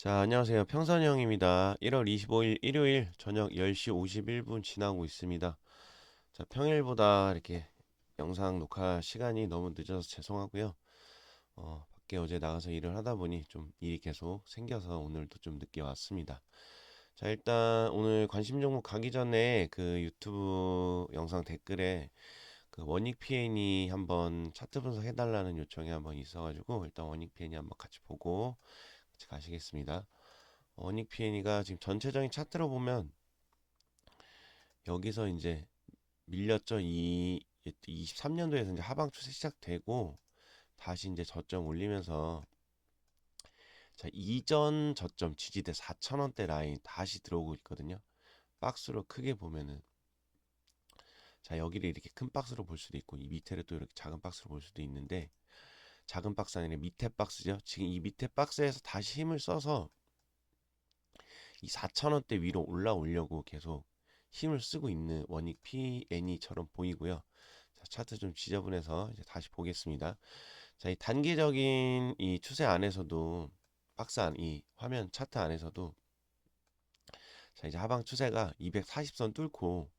자, 안녕하세요. 평선형입니다. 1월 25일 일요일 저녁 10시 51분 지나고 있습니다. 자, 평일보다 이렇게 영상 녹화 시간이 너무 늦어서 죄송하고요. 밖에 어제 나가서 일을 하다 보니 좀 일이 계속 생겨서 오늘도 좀 늦게 왔습니다. 자, 일단 오늘 관심 종목 가기 전에 그 유튜브 영상 댓글에 그 원익 PN이 한번 차트 분석해달라는 요청이 한번 있어가지고 일단 원익 PN이 한번 같이 보고 같이 가시겠습니다. 원익 PN이가 지금 전체적인 차트로 보면 여기서 이제 밀렸죠. 23년도에서 이제 하방 추세 시작되고 다시 이제 저점 올리면서 자, 이전 저점 지지대 4,000원대 라인 다시 들어오고 있거든요. 박스로 크게 보면은 자, 여기를 이렇게 큰 박스로 볼 수도 있고 이 밑에를 또 이렇게 작은 박스로 볼 수도 있는데 작은 박스 아니라 밑에 박스죠. 지금 이 밑에 박스에서 다시 힘을 써서 이 4,000원대 위로 올라오려고 계속 힘을 쓰고 있는 원익 PNE처럼 보이고요. 자, 차트 좀 지저분해서 이제 다시 보겠습니다. 자, 이 단기적인 이 추세 안에서도 박스 안, 이 화면 차트 안에서도 자, 이제 하방 추세가 240선 뚫고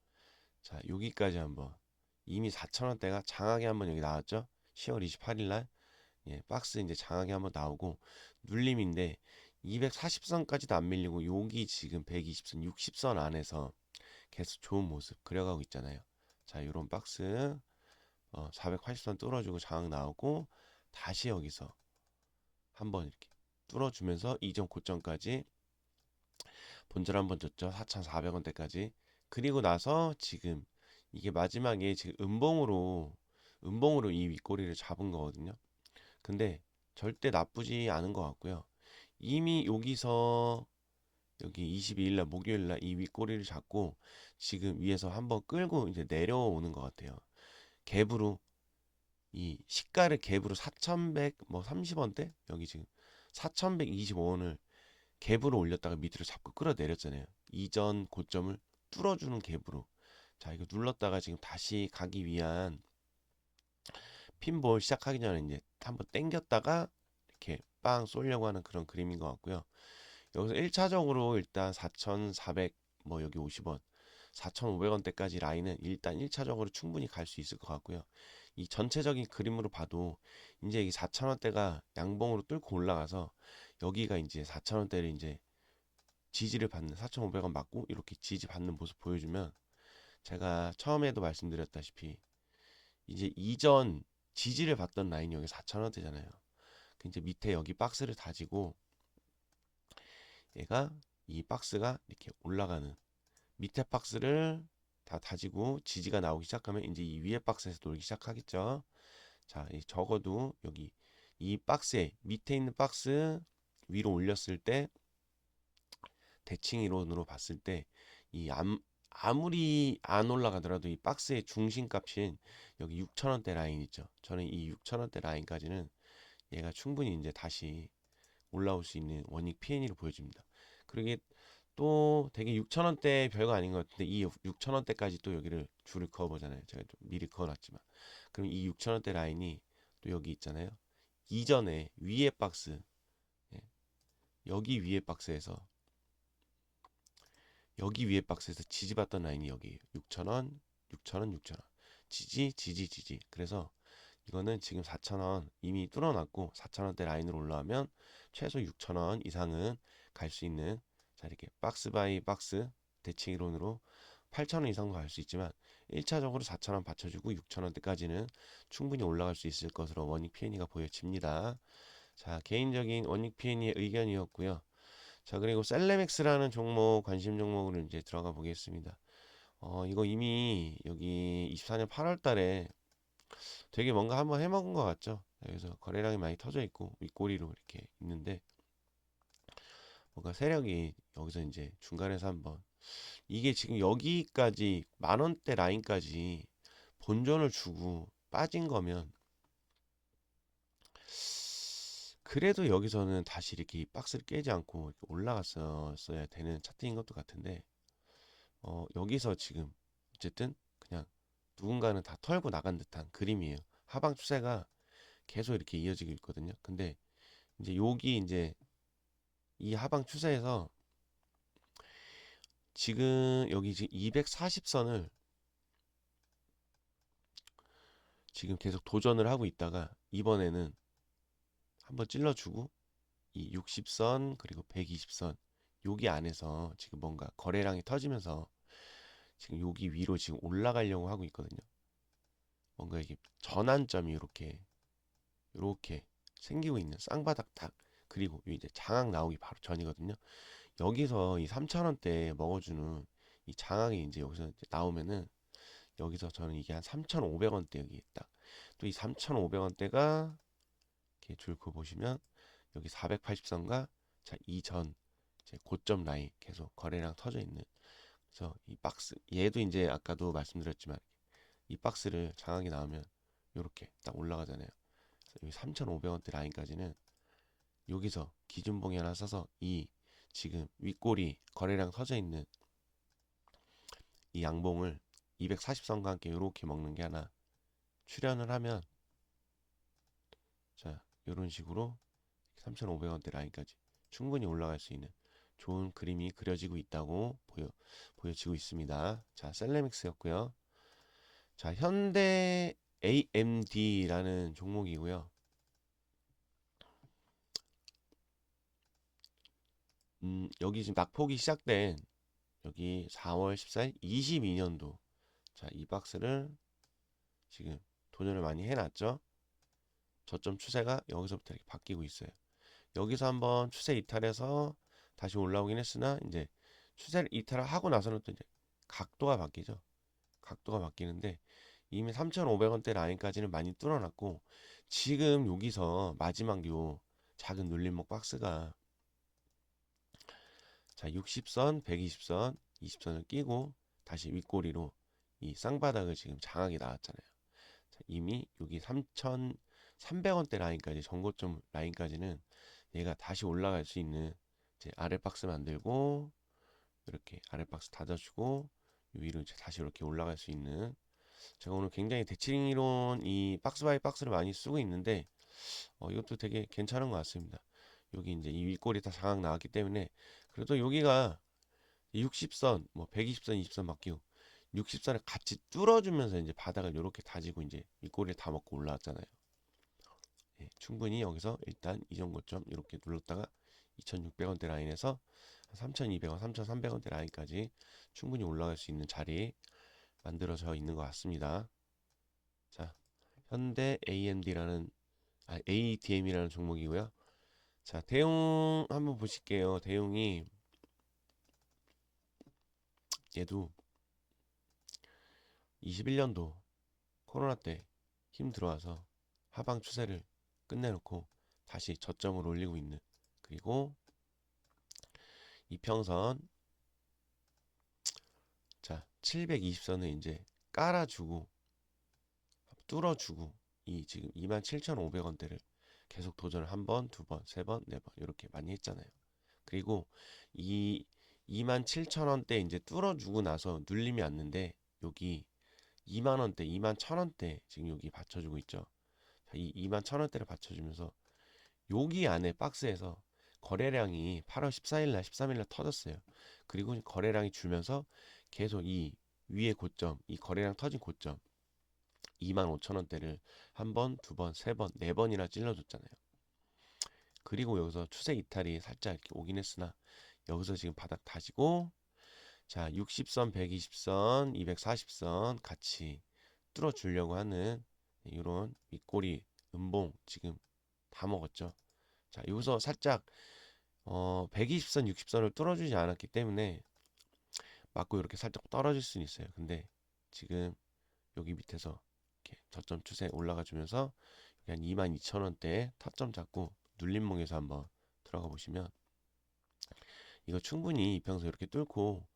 자, 여기까지 한번 이미 4,000원대가 장하게 한번 여기 나왔죠. 10월 28일 날 예, 박스 이제 장하게 한번 나오고 눌림인데 240선까지도 안 밀리고 여기 지금 120선, 60선 안에서 계속 좋은 모습 그려가고 있잖아요. 자, 요런 박스 480선 뚫어주고 장악 나오고 다시 여기서 한번 이렇게 뚫어주면서 이전 고점까지 본절 한번 줬죠. 4,400원대까지. 그리고 나서 지금 이게 마지막에 지금 음봉으로 이 윗꼬리를 잡은 거거든요. 근데 절대 나쁘지 않은 것 같고요. 이미 여기서 여기 22일 날 목요일 날 이 윗꼬리를 잡고 지금 위에서 한번 끌고 이제 내려오는 것 같아요. 갭으로 이 시가를 갭으로 4,100 뭐 30원대 여기 지금 4,125원을 갭으로 올렸다가 밑으로 잡고 끌어내렸잖아요. 이전 고점을 뚫어주는 갭으로. 자, 이거 눌렀다가 지금 다시 가기 위한 핀볼 시작하기 전에 이제 한번 당겼다가 이렇게 빵 쏘려고 하는 그런 그림인 것 같고요. 여기서 1차적으로 일단 4,400 뭐 여기 50원 4,500원대까지 라인은 일단 1차적으로 충분히 갈 수 있을 것 같고요. 이 전체적인 그림으로 봐도 이제 이 4,000원대가 양봉으로 뚫고 올라가서 여기가 이제 4,000원대를 이제 지지를 받는 4,500원 맞고 이렇게 지지 받는 모습 보여주면 제가 처음에도 말씀드렸다시피 이제 이전 지지를 받던 라인이 여기 4,000원대잖아요. 이제 밑에 여기 박스를 다지고 얘가 이 박스가 이렇게 올라가는 밑에 박스를 다 다지고 지지가 나오기 시작하면 이제 이 위에 박스에서 놀기 시작하겠죠. 자, 적어도 여기 이 박스에 밑에 있는 박스 위로 올렸을 때 대칭 이론으로 봤을 때 이 아무리 안 올라가더라도 이 박스의 중심값인 여기 6,000원대 라인 있죠. 저는 이 6,000원대 라인까지는 얘가 충분히 이제 다시 올라올 수 있는 원익 PNE로 보여집니다. 그러게 또 되게 6,000원대 별거 아닌 것 같은데 이 6,000원대까지 또 여기를 줄을 그어보잖아요. 제가 좀 미리 그어놨지만 그럼 이 6,000원대 라인이 또 여기 있잖아요. 이전에 위에 박스 예, 여기 위에 박스에서 여기 위에 박스에서 지지받던 라인이 여기 6,000원, 6,000원, 6,000원 지지, 지지, 지지. 그래서 이거는 지금 4,000원 이미 뚫어놨고 4,000원대 라인으로 올라오면 최소 6,000원 이상은 갈 수 있는 자 이렇게 박스 바이 박스 대칭 이론으로 8,000원 이상도 갈 수 있지만 1차적으로 4,000원 받쳐주고 6,000원대까지는 충분히 올라갈 수 있을 것으로 원익 PNE가 보여집니다. 자, 개인적인 원익 PNE의 의견이었고요. 자, 그리고 셀레맥스라는 종목 관심 종목으로 이제 들어가 보겠습니다. 이거 이미 여기 24년 8월 달에 되게 뭔가 한번 해먹은 것 같죠. 그래서 거래량이 많이 터져 있고 윗꼬리로 이렇게 있는데 뭔가 세력이 여기서 이제 중간에서 한번 이게 지금 여기까지 만 원대 라인까지 본전을 주고 빠진 거면 그래도 여기서는 다시 이렇게 이 박스를 깨지 않고 이렇게 올라갔었어야 되는 차트인 것도 같은데 여기서 지금 어쨌든 그냥 누군가는 다 털고 나간 듯한 그림이에요. 하방 추세가 계속 이렇게 이어지고 있거든요. 근데 이제 여기 이제 이 하방 추세에서 지금 여기 지금 240선을 지금 계속 도전을 하고 있다가 이번에는 한번 찔러주고 이 60선 그리고 120선 여기 안에서 지금 뭔가 거래량이 터지면서 지금 여기 위로 지금 올라가려고 하고 있거든요. 뭔가 이게 전환점이 이렇게 생기고 있는 쌍바닥 딱 그리고 이제 장악 나오기 바로 전이거든요. 여기서 이 3,000원대 먹어주는 이 장악이 이제 여기서 이제 나오면은 여기서 저는 이게 한 3,500원대 여기 있다. 또 이 3,500원대가 이렇게 줄그 보시면 여기 480선과 자 이전 이제 고점 라인 계속 거래량 터져 있는. 그래서 이 박스 얘도 이제 아까도 말씀드렸지만 이 박스를 장악이 나오면 이렇게 딱 올라가잖아요. 그래서 여기 3,500원대 라인까지는 여기서 기준봉이 하나 써서 이 지금 윗골이 거래량 터져 있는 이 양봉을 240선과 함께 이렇게 먹는 게 하나 출현을 하면 자 이런 식으로 3,500원대 라인까지 충분히 올라갈 수 있는 좋은 그림이 그려지고 있다고 보여지고 있습니다. 자 셀레믹스였고요. 자 현대 AMD라는 종목이고요. 여기 지금 낙폭이 시작된 여기 4월 14일 22년도 자 이 박스를 지금 도전을 많이 해놨죠. 저점 추세가 여기서부터 이렇게 바뀌고 있어요. 여기서 한번 추세 이탈해서 다시 올라오긴 했으나 이제 추세를 이탈하고 나서는 또 이제 각도가 바뀌죠. 각도가 바뀌는데 이미 3,500원대 라인까지는 많이 뚫어놨고 지금 여기서 마지막 요 작은 눌림목 박스가 자 60선, 120선, 20선을 끼고 다시 윗꼬리로 이 쌍바닥을 지금 장악이 나왔잖아요. 자, 이미 여기 3,300원대 라인까지 전고점 라인까지는 얘가 다시 올라갈 수 있는 이제 아래 박스 만들고 이렇게 아래 박스 닫아주고 위로 이제 다시 이렇게 올라갈 수 있는 제가 오늘 굉장히 대칭 이론 이 박스 바이 박스를 많이 쓰고 있는데 이것도 되게 괜찮은 것 같습니다. 여기 이제 이 윗골이 다 장악 나왔기 때문에 그래도 여기가 60선, 뭐 120선, 20선 바뀌고 60선을 같이 뚫어주면서 이제 바닥을 이렇게 다지고 이제 윗골을 다 먹고 올라왔잖아요. 예, 충분히 여기서 일단 이전 고점 이렇게 눌렀다가 2,600원대 라인에서 3,200원, 3,300원대 라인까지 충분히 올라갈 수 있는 자리 만들어져 있는 것 같습니다. 자, 현대 AMD라는 ADM이라는 종목이고요. 자, 대용 한번 보실게요. 대용이 얘도 21년도 코로나 때 힘 들어와서 하방 추세를 끝내놓고 다시 저점을 올리고 있는 그리고 이평선 자 720선을 이제 깔아주고 뚫어주고 이 지금 27,500원대를 계속 도전을 한 번, 두 번, 세 번, 네 번 이렇게 많이 했잖아요. 그리고 이 27,000원대 이제 뚫어주고 나서 눌림이 왔는데 여기 2만원대, 21,000원대 지금 여기 받쳐주고 있죠. 자, 이 21,000원대를 받쳐주면서 여기 안에 박스에서 거래량이 8월 14일날, 13일날 터졌어요. 그리고 거래량이 줄면서 계속 이 위에 고점, 이 거래량 터진 고점 25,000원대를 한 번, 두 번, 세 번, 네 번이나 찔러줬잖아요. 그리고 여기서 추세 이탈이 살짝 이렇게 오긴 했으나 여기서 지금 바닥 다지고 자 60선, 120선, 240선 같이 뚫어주려고 하는 이런 윗꼬리 음봉 지금 다 먹었죠. 자 여기서 살짝 120선, 60선을 뚫어주지 않았기 때문에 맞고 이렇게 살짝 떨어질 수는 있어요. 근데 지금 여기 밑에서 이렇게 저점 추세 올라가 주면서 한 22,000원대에 타점 잡고 눌림목에서 한번 들어가 보시면 이거 충분히 이평선 이렇게 뚫고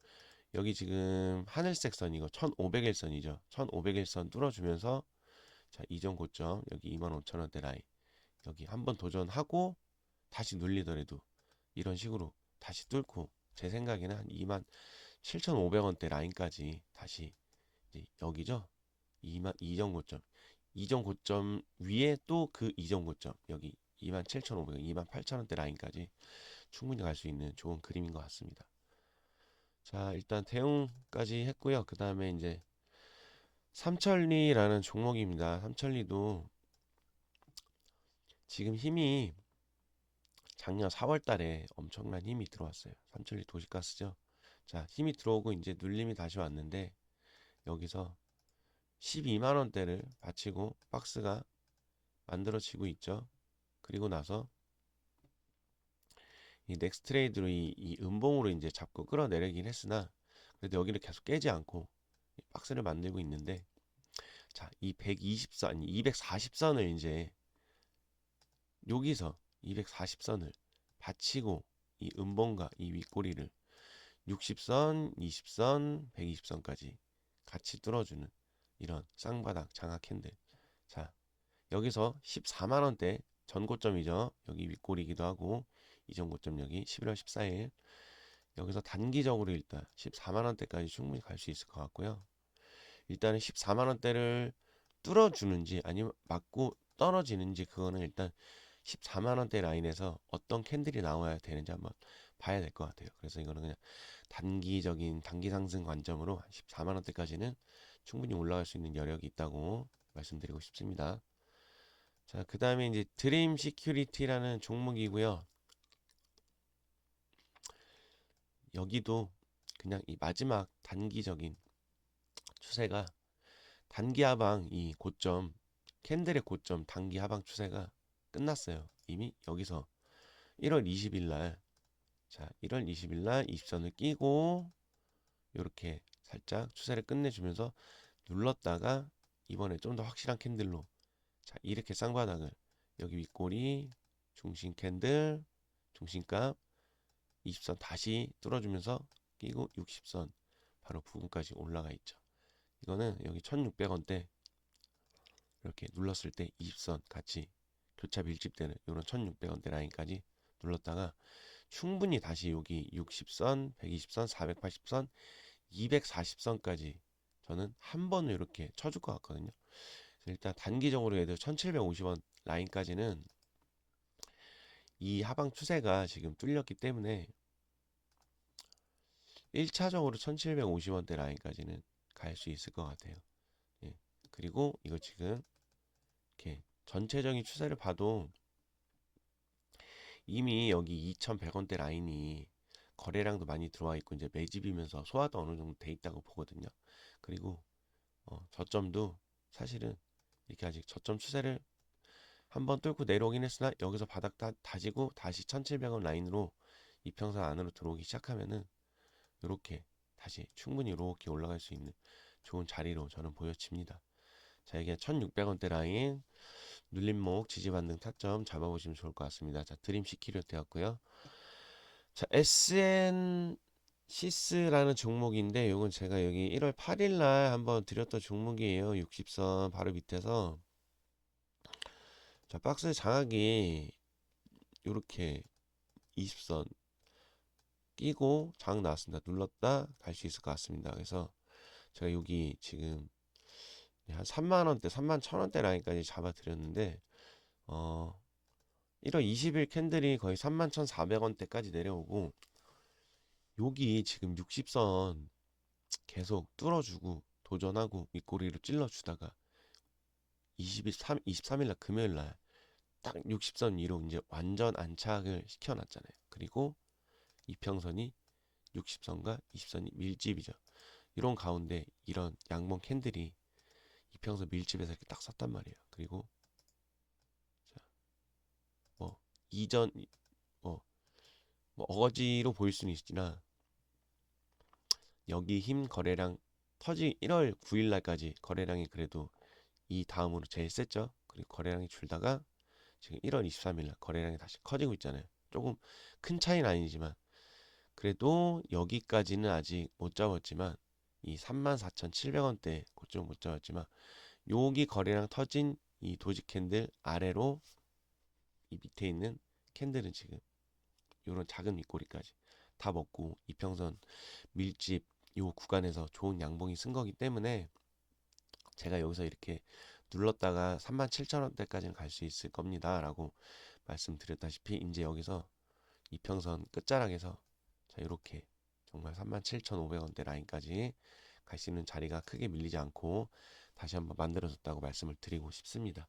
여기 지금 하늘색 선 이거 1500일선이죠. 1500일선 뚫어주면서 자 이전 고점 여기 25,000원대 라인 여기 한번 도전하고 다시 눌리더라도 이런 식으로 다시 뚫고 제 생각에는 한 27,500원대 라인까지 다시 이제 여기죠. 이전 고점 이전 고점 위에 또 그 이전 고점 여기 27,500원, 28,000원대 라인까지 충분히 갈 수 있는 좋은 그림인 것 같습니다. 자, 일단 대응까지 했고요. 그 다음에 이제 삼천리라는 종목입니다. 삼천리도 지금 힘이 작년 4월 달에 엄청난 힘이 들어왔어요. 삼천리 도시가스죠. 자, 힘이 들어오고 이제 눌림이 다시 왔는데 여기서 12만 원대를 받치고 박스가 만들어지고 있죠. 그리고 나서 이 넥스트레이드로 이 음봉으로 이제 잡고 끌어내리긴 했으나 그래도 여기를 계속 깨지 않고 박스를 만들고 있는데 자, 이 120선, 아니 240선을 이제 여기서 240선을 받치고 이 음봉과 이 윗꼬리를 60선, 20선, 120선까지 같이 뚫어주는 이런 쌍바닥 장악 캔들. 자, 여기서 14만 원대 전고점이죠. 여기 윗꼬리이기도 하고 이전 고점 여기 11월 14일. 여기서 단기적으로 일단 14만 원대까지 충분히 갈 수 있을 것 같고요. 일단은 14만 원대를 뚫어주는지 아니면 맞고 떨어지는지 그거는 일단 14만 원대 라인에서 어떤 캔들이 나와야 되는지 한번 봐야 될 것 같아요. 그래서 이거는 그냥 단기적인 단기 상승 관점으로 14만 원대까지는 충분히 올라갈 수 있는 여력이 있다고 말씀드리고 싶습니다. 자, 그 다음에 이제 드림 시큐리티라는 종목이고요. 여기도 그냥 이 마지막 단기적인 추세가 단기 하방 이 고점 캔들의 고점 단기 하방 추세가 끝났어요. 이미 여기서 1월 20일 날 자, 1월 20일 날 20선을 끼고 이렇게 살짝 추세를 끝내주면서 눌렀다가 이번에 좀 더 확실한 캔들로 자, 이렇게 쌍바닥을 여기 윗꼬리 중심 캔들 중심값 20선 다시 뚫어주면서 끼고 60선 바로 부근까지 올라가 있죠. 이거는 여기 1600원대 이렇게 눌렀을 때 20선 같이 교차 밀집되는 이런 1600원대 라인까지 눌렀다가 충분히 다시 여기 60선, 120선, 480선, 240선까지 저는 한 번은 이렇게 쳐줄 것 같거든요. 일단 단기적으로 해도 1750원 라인까지는 이 하방 추세가 지금 뚫렸기 때문에 1차적으로 1750원대 라인까지는 갈 수 있을 것 같아요. 예. 그리고 이거 지금 이렇게 전체적인 추세를 봐도 이미 여기 2100원대 라인이 거래량도 많이 들어와 있고 이제 매집이면서 소화도 어느 정도 돼 있다고 보거든요. 그리고 저점도 사실은 이렇게 아직 저점 추세를 한번 뚫고 내려오긴 했으나 여기서 바닥 다지고 다시 1700원 라인으로 이평선 안으로 들어오기 시작하면은 이렇게 다시 충분히 이렇게 올라갈 수 있는 좋은 자리로 저는 보여집니다. 자, 이게 1600원대 라인 눌림목 지지반등 타점 잡아보시면 좋을 것 같습니다. 자, 드림 시큐리티였고요. 자, SN시스라는 종목인데 이건 제가 여기 1월 8일 날 한번 드렸던 종목이에요. 60선 바로 밑에서 자, 박스 장악이 이렇게 20선 끼고 장악 나왔습니다. 눌렀다 갈 수 있을 것 같습니다. 그래서 제가 여기 지금 한 3만 원대, 3만 1,000원대 라인까지 잡아드렸는데 1월 20일 캔들이 거의 3만 1,400원대까지 내려오고 여기 지금 60선 계속 뚫어주고 도전하고 윗꼬리로 찔러주다가 23일 날 금요일 날 딱 60선 위로 이제 완전 안착을 시켜놨잖아요. 그리고 이평선이 60선과 20선이 밀집이죠. 이런 가운데 이런 양봉 캔들이 이평선 밀집에서 이렇게 딱 섰단 말이에요. 그리고 자, 뭐 이전 뭐, 뭐 어거지로 보일 수는 있으나 여기 힘 거래량 1월 9일 날까지 거래량이 그래도 이 다음으로 제일 셌죠. 그리고 거래량이 줄다가 지금 1월 23일 날 거래량이 다시 커지고 있잖아요. 조금 큰 차이는 아니지만 그래도 여기까지는 아직 못 잡았지만 이 34,700원대 고점 못 잡았지만 여기 거래량 터진 이 도지 캔들 아래로 이 밑에 있는 캔들은 지금 이런 작은 윗꼬리까지 다 먹고 이평선 밀집 요 구간에서 좋은 양봉이 쓴 거기 때문에 제가 여기서 이렇게 눌렀다가 37,000원대까지는 갈 수 있을 겁니다 라고 말씀드렸다시피 이제 여기서 이평선 끝자락에서 자 이렇게 정말 37,500원대 라인까지 갈 수 있는 자리가 크게 밀리지 않고 다시 한번 만들어졌다고 말씀을 드리고 싶습니다.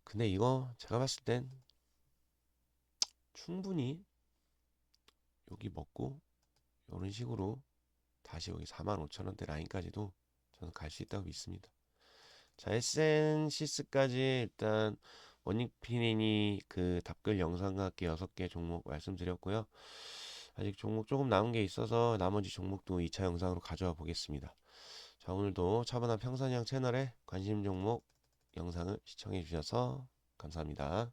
근데 이거 제가 봤을 땐 충분히 여기 먹고 이런 식으로 다시 여기 45,000원대 라인까지도 저는 갈 수 있다고 믿습니다. 자, 에센시스까지 일단 원익피니니 그 답글 영상과 함께 6개 종목 말씀드렸고요. 아직 종목 조금 남은 게 있어서 나머지 종목도 2차 영상으로 가져와 보겠습니다. 자, 오늘도 차분한 평선형 채널에 관심 종목 영상을 시청해 주셔서 감사합니다.